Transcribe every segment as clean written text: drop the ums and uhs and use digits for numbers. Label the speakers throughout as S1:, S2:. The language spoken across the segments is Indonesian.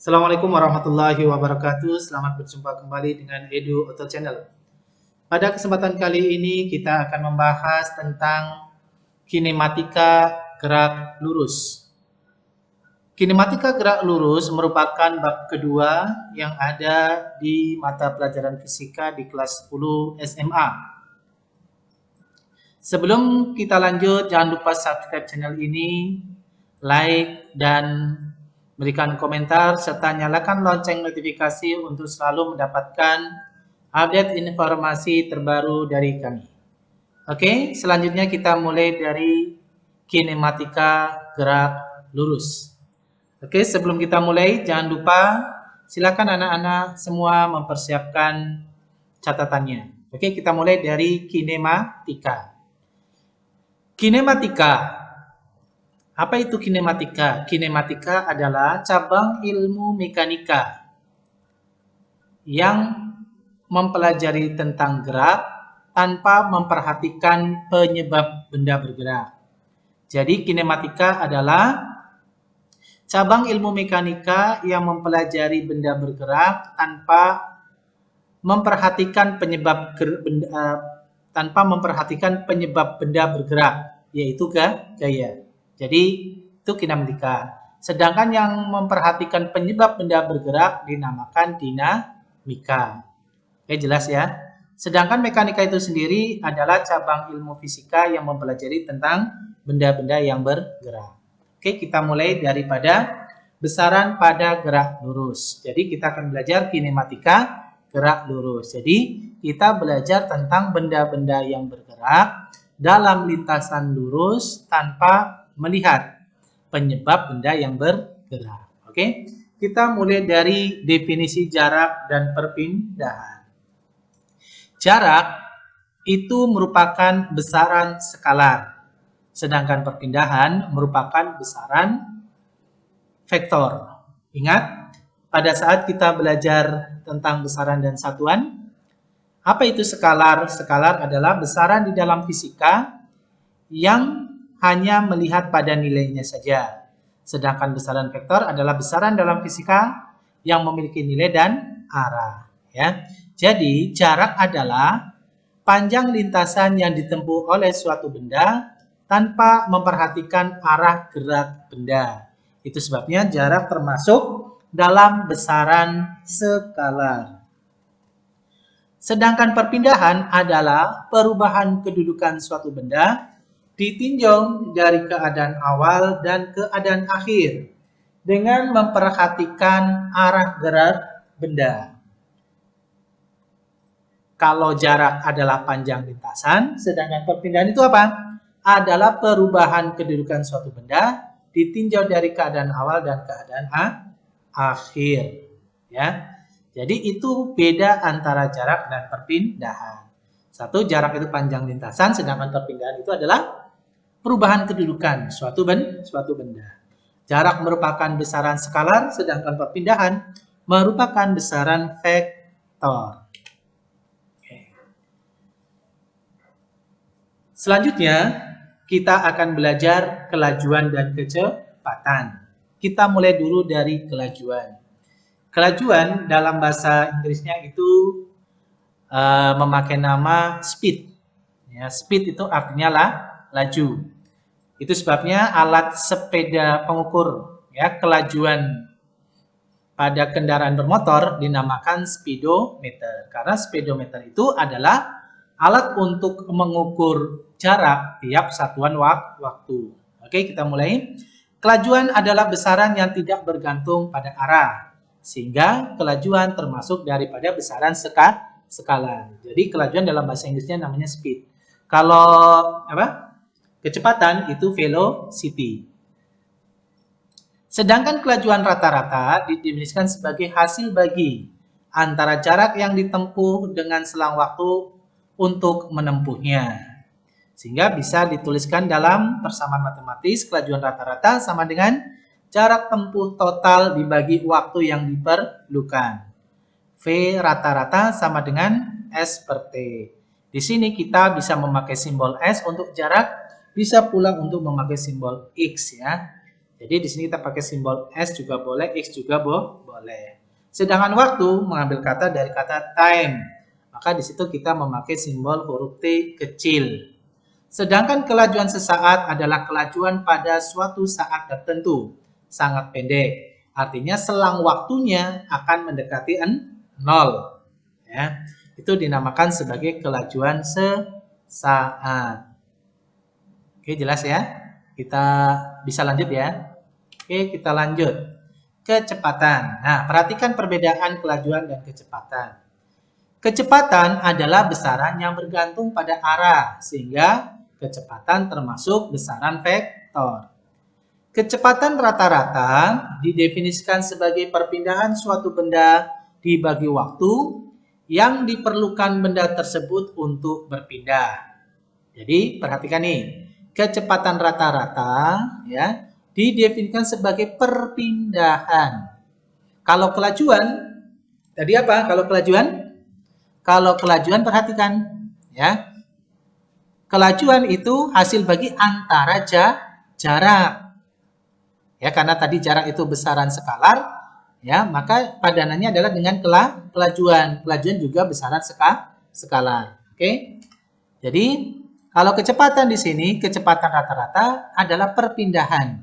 S1: Assalamualaikum warahmatullahi wabarakatuh. Selamat berjumpa kembali dengan Edu Auto Channel. Pada kesempatan kali ini kita akan membahas tentang kinematika gerak lurus. Kinematika gerak lurus merupakan bab kedua yang ada di mata pelajaran fisika di kelas 10 SMA. Sebelum kita lanjut, jangan lupa subscribe channel ini, like, dan berikan komentar, serta nyalakan lonceng notifikasi untuk selalu mendapatkan update informasi terbaru dari kami. Oke, selanjutnya kita mulai dari kinematika gerak lurus. Oke, sebelum kita mulai, jangan lupa silakan anak-anak semua mempersiapkan catatannya. Oke, kita mulai dari kinematika. Kinematika. Apa itu kinematika? Kinematika adalah cabang ilmu mekanika yang mempelajari tentang gerak tanpa memperhatikan penyebab benda bergerak. Jadi kinematika adalah cabang ilmu mekanika yang mempelajari benda bergerak tanpa memperhatikan penyebab benda bergerak, yaitu gaya. Jadi itu kinematika. Sedangkan yang memperhatikan penyebab benda bergerak dinamakan dinamika. Oke, jelas ya. Sedangkan mekanika itu sendiri adalah cabang ilmu fisika yang mempelajari tentang benda-benda yang bergerak. Oke, kita mulai daripada besaran pada gerak lurus. Jadi kita akan belajar kinematika gerak lurus. Jadi kita belajar tentang benda-benda yang bergerak dalam lintasan lurus tanpa melihat penyebab benda yang bergerak. Oke, kita mulai dari definisi jarak dan perpindahan. Jarak itu merupakan besaran skalar, sedangkan perpindahan merupakan besaran vektor. Ingat, pada saat kita belajar tentang besaran dan satuan, apa itu skalar? Skalar adalah besaran di dalam fisika yang hanya melihat pada nilainya saja. Sedangkan besaran vektor adalah besaran dalam fisika yang memiliki nilai dan arah. Ya. Jadi jarak adalah panjang lintasan yang ditempuh oleh suatu benda tanpa memperhatikan arah gerak benda. Itu sebabnya jarak termasuk dalam besaran skalar. Sedangkan perpindahan adalah perubahan kedudukan suatu benda ditinjau dari keadaan awal dan keadaan akhir dengan memperhatikan arah gerak benda. Kalau jarak adalah panjang lintasan, sedangkan perpindahan itu apa? Adalah perubahan kedudukan suatu benda ditinjau dari keadaan awal dan keadaan akhir. Ya. Jadi itu beda antara jarak dan perpindahan. Satu, jarak itu panjang lintasan, sedangkan perpindahan itu adalah perubahan kedudukan suatu benda. Jarak merupakan besaran skalar, sedangkan perpindahan merupakan besaran vektor. Selanjutnya, kita akan belajar kelajuan dan kecepatan. Kita mulai dulu dari kelajuan. Kelajuan dalam bahasa Inggrisnya itu memakai nama speed. Ya, speed itu artinya laju. Itu sebabnya alat sepeda pengukur ya kelajuan pada kendaraan bermotor dinamakan speedometer. Karena speedometer itu adalah alat untuk mengukur jarak tiap satuan waktu. Oke, kita mulai. Kelajuan adalah besaran yang tidak bergantung pada arah, sehingga kelajuan termasuk daripada besaran skala. Jadi kelajuan dalam bahasa Inggrisnya namanya speed. Kalau kecepatan itu velocity. Sedangkan kelajuan rata-rata didefinisikan sebagai hasil bagi antara jarak yang ditempuh dengan selang waktu untuk menempuhnya. Sehingga bisa dituliskan dalam persamaan matematis kelajuan rata-rata sama dengan jarak tempuh total dibagi waktu yang diperlukan. V rata-rata sama dengan S per T. Di sini kita bisa memakai simbol S untuk jarak, bisa pula untuk memakai simbol X ya. Jadi di sini kita pakai simbol S juga boleh, X juga boleh. Sedangkan waktu mengambil kata dari kata time. Maka di situ kita memakai simbol huruf T kecil. Sedangkan kelajuan sesaat adalah kelajuan pada suatu saat tertentu. Sangat pendek. Artinya selang waktunya akan mendekati 0. Ya. Itu dinamakan sebagai kelajuan sesaat. Oke, jelas ya? Kita bisa lanjut ya. Oke, kita lanjut. Kecepatan. Nah, perhatikan perbedaan kelajuan dan kecepatan. Kecepatan adalah besaran yang bergantung pada arah, sehingga kecepatan termasuk besaran vektor. Kecepatan rata-rata didefinisikan sebagai perpindahan suatu benda dibagi waktu yang diperlukan benda tersebut untuk berpindah. Jadi, perhatikan nih. Kecepatan rata-rata ya didefinisikan sebagai perpindahan. Kalau kelajuan, tadi apa? Kalau kelajuan perhatikan ya. Kelajuan itu hasil bagi antara jarak. Ya, karena tadi jarak itu besaran skalar, ya, maka padanannya adalah dengan kelajuan. Kelajuan juga besaran skalar. Oke. Jadi, kalau kecepatan di sini, kecepatan rata-rata adalah perpindahan.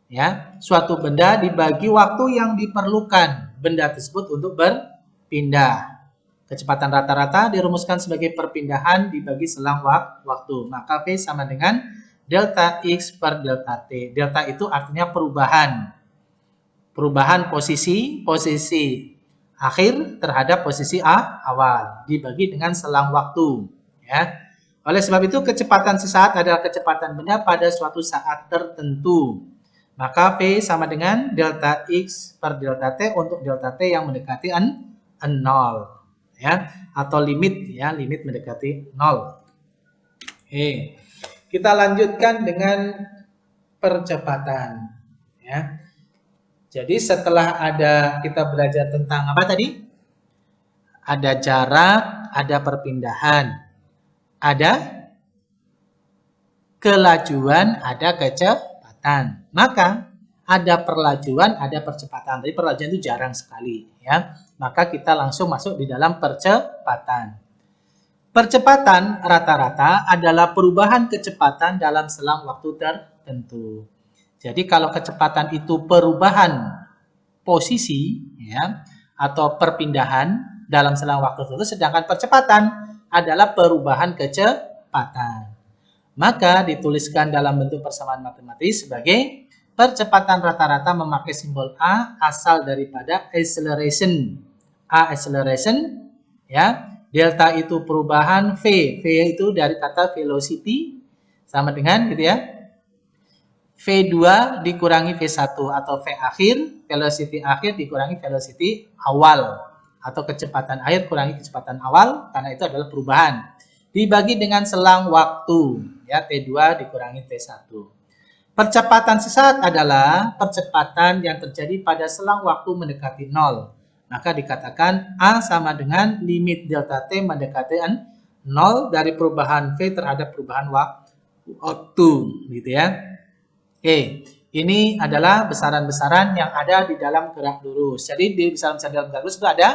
S1: Ya, suatu benda dibagi waktu yang diperlukan benda tersebut untuk berpindah. Kecepatan rata-rata dirumuskan sebagai perpindahan dibagi selang waktu. Maka V sama dengan delta X per delta T. Delta itu artinya perubahan. Perubahan posisi akhir terhadap posisi awal dibagi dengan selang waktu. Ya. Oleh sebab itu kecepatan sesaat adalah kecepatan benda pada suatu saat tertentu. Maka V sama dengan delta X per delta T untuk delta T yang mendekati 0. Ya, atau limit mendekati 0. Oke. Kita lanjutkan dengan percepatan. Ya. Jadi setelah kita belajar tentang apa tadi? Ada jarak, ada perpindahan, ada kelajuan, ada kecepatan. Maka ada perlajuan, ada percepatan. Tapi perlajuan itu jarang sekali, ya. Maka kita langsung masuk di dalam percepatan. Percepatan rata-rata adalah perubahan kecepatan dalam selang waktu tertentu. Jadi kalau kecepatan itu perubahan posisi, ya, atau perpindahan dalam selang waktu tertentu, sedangkan percepatan adalah perubahan kecepatan. Maka dituliskan dalam bentuk persamaan matematis sebagai percepatan rata-rata memakai simbol A asal daripada acceleration. A acceleration, ya. Delta itu perubahan V. V itu dari kata velocity sama dengan gitu ya. V2 dikurangi V1 atau V akhir, velocity akhir dikurangi velocity awal atau kecepatan akhir kurangi kecepatan awal karena itu adalah perubahan. Dibagi dengan selang waktu, ya, T2 dikurangi T1. Percepatan sesaat adalah percepatan yang terjadi pada selang waktu mendekati 0. Maka dikatakan A sama dengan limit delta T mendekati 0 dari perubahan V terhadap perubahan waktu, gitu ya. Oke, ini adalah besaran-besaran yang ada di dalam gerak lurus. Jadi di besaran-besaran dalam gerak lurus itu ada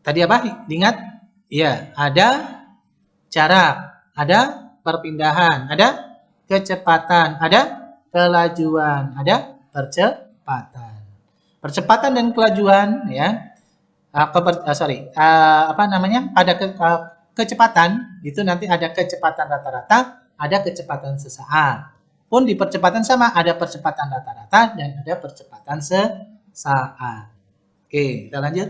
S1: tadi apa? Ingat? Iya, ada jarak, ada perpindahan, ada kecepatan, ada kelajuan, ada percepatan. Percepatan dan kelajuan, ya. Pada kecepatan itu nanti ada kecepatan rata-rata, ada kecepatan sesaat. Pun di percepatan sama, ada percepatan rata-rata dan ada percepatan sesaat. Oke, kita lanjut.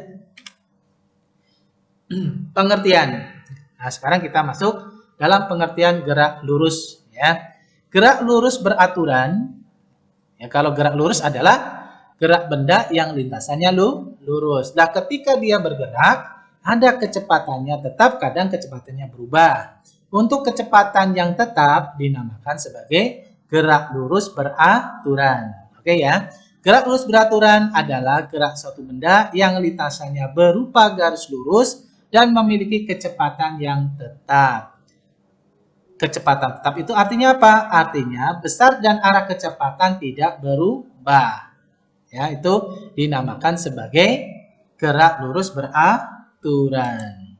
S1: Pengertian. Nah, sekarang kita masuk dalam pengertian gerak lurus, ya. Gerak lurus beraturan. Ya, kalau gerak lurus adalah gerak benda yang lintasannya lurus. Nah, ketika dia bergerak, ada kecepatannya tetap, kadang kecepatannya berubah. Untuk kecepatan yang tetap dinamakan sebagai gerak lurus beraturan. Oke ya. Gerak lurus beraturan adalah gerak suatu benda yang lintasannya berupa garis lurus dan memiliki kecepatan yang tetap. kecepatan tetap itu artinya apa? Artinya besar dan arah kecepatan tidak berubah. Ya, itu dinamakan sebagai gerak lurus beraturan.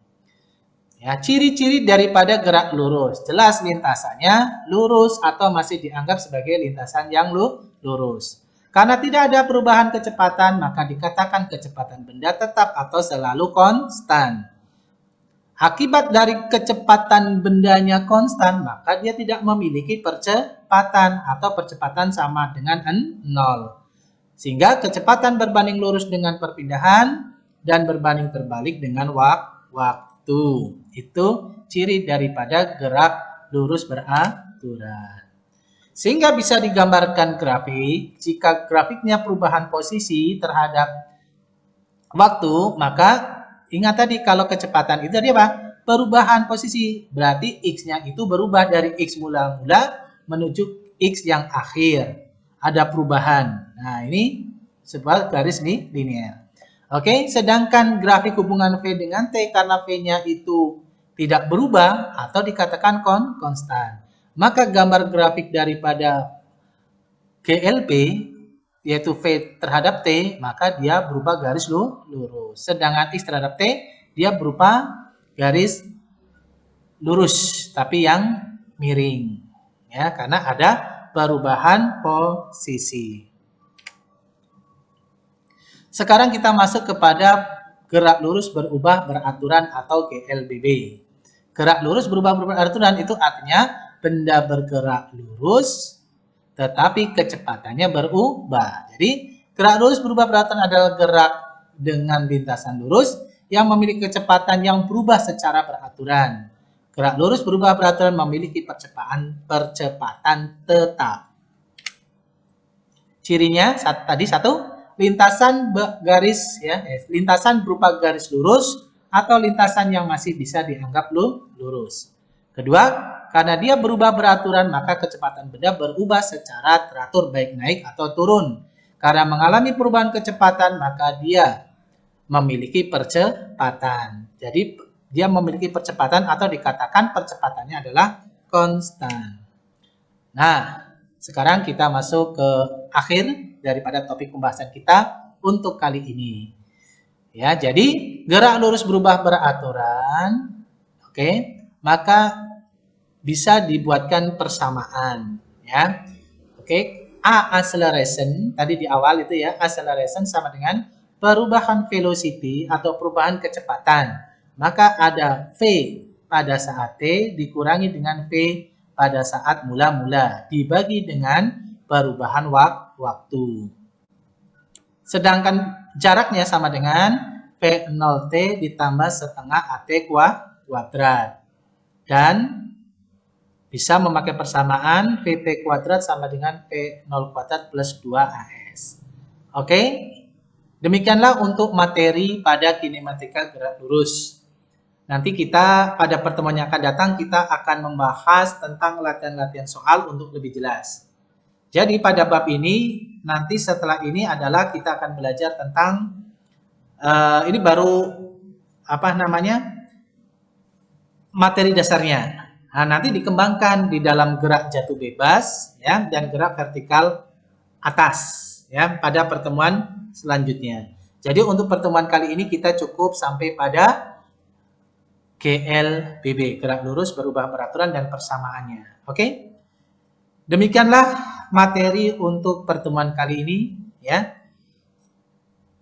S1: Ya, ciri-ciri daripada gerak lurus. Jelas lintasannya lurus atau masih dianggap sebagai lintasan yang lurus. Karena tidak ada perubahan kecepatan, maka dikatakan kecepatan benda tetap atau selalu konstan. Akibat dari kecepatan bendanya konstan, maka dia tidak memiliki percepatan atau percepatan sama dengan 0. Sehingga kecepatan berbanding lurus dengan perpindahan dan berbanding terbalik dengan waktu. Itu ciri daripada gerak lurus beraturan. Sehingga bisa digambarkan grafik, jika grafiknya perubahan posisi terhadap waktu, maka ingat tadi kalau kecepatan itu tadi apa? Perubahan posisi. Berarti X-nya itu berubah dari X mula-mula menuju X yang akhir. Ada perubahan. Nah, ini sebuah garis linear. Oke, sedangkan grafik hubungan V dengan T karena V-nya itu tidak berubah atau dikatakan konstan. Maka gambar grafik daripada GLP yaitu V terhadap T, maka dia berupa garis lurus. Sedangkan X terhadap T, dia berupa garis lurus, tapi yang miring. Ya, karena ada perubahan posisi. Sekarang kita masuk kepada gerak lurus berubah beraturan atau GLBB. Gerak lurus berubah beraturan itu artinya benda bergerak lurus, tetapi kecepatannya berubah. Jadi, gerak lurus berubah beraturan adalah gerak dengan lintasan lurus yang memiliki kecepatan yang berubah secara beraturan. Gerak lurus berubah beraturan memiliki percepatan tetap. Cirinya tadi satu, lintasan garis ya, lintasan berupa garis lurus atau lintasan yang masih bisa dianggap lurus. Kedua, karena dia berubah beraturan, maka kecepatan benda berubah secara teratur baik naik atau turun. Karena mengalami perubahan kecepatan, maka dia memiliki percepatan. Jadi, dia memiliki percepatan atau dikatakan percepatannya adalah konstan. Nah, sekarang kita masuk ke akhir daripada topik pembahasan kita untuk kali ini. Ya, jadi gerak lurus berubah beraturan. Oke, maka bisa dibuatkan persamaan, ya. Oke, A acceleration tadi di awal itu ya, acceleration sama dengan perubahan velocity atau perubahan kecepatan. Maka ada V pada saat T dikurangi dengan V pada saat mula-mula dibagi dengan perubahan waktu. Sedangkan jaraknya sama dengan V0T ditambah setengah AT kuadrat. Dan bisa memakai persamaan VT kuadrat sama dengan V0 kuadrat plus 2AS. Oke, demikianlah untuk materi pada kinematika gerak lurus. Nanti kita pada pertemuan yang akan datang kita akan membahas tentang latihan-latihan soal untuk lebih jelas. Jadi pada bab ini nanti setelah ini adalah kita akan belajar tentang ini baru materi dasarnya. Nah, nanti dikembangkan di dalam gerak jatuh bebas ya dan gerak vertikal atas ya pada pertemuan selanjutnya. Jadi untuk pertemuan kali ini kita cukup sampai pada GLBB, gerak lurus berubah beraturan dan persamaannya. Oke? Demikianlah materi untuk pertemuan kali ini ya.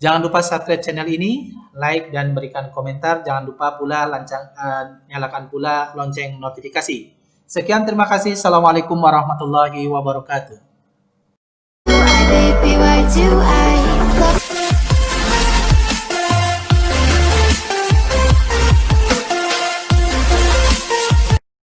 S1: Jangan lupa subscribe channel ini, like dan berikan komentar. Jangan lupa pula nyalakan pula lonceng notifikasi. Sekian, terima kasih. Assalamualaikum warahmatullahi wabarakatuh.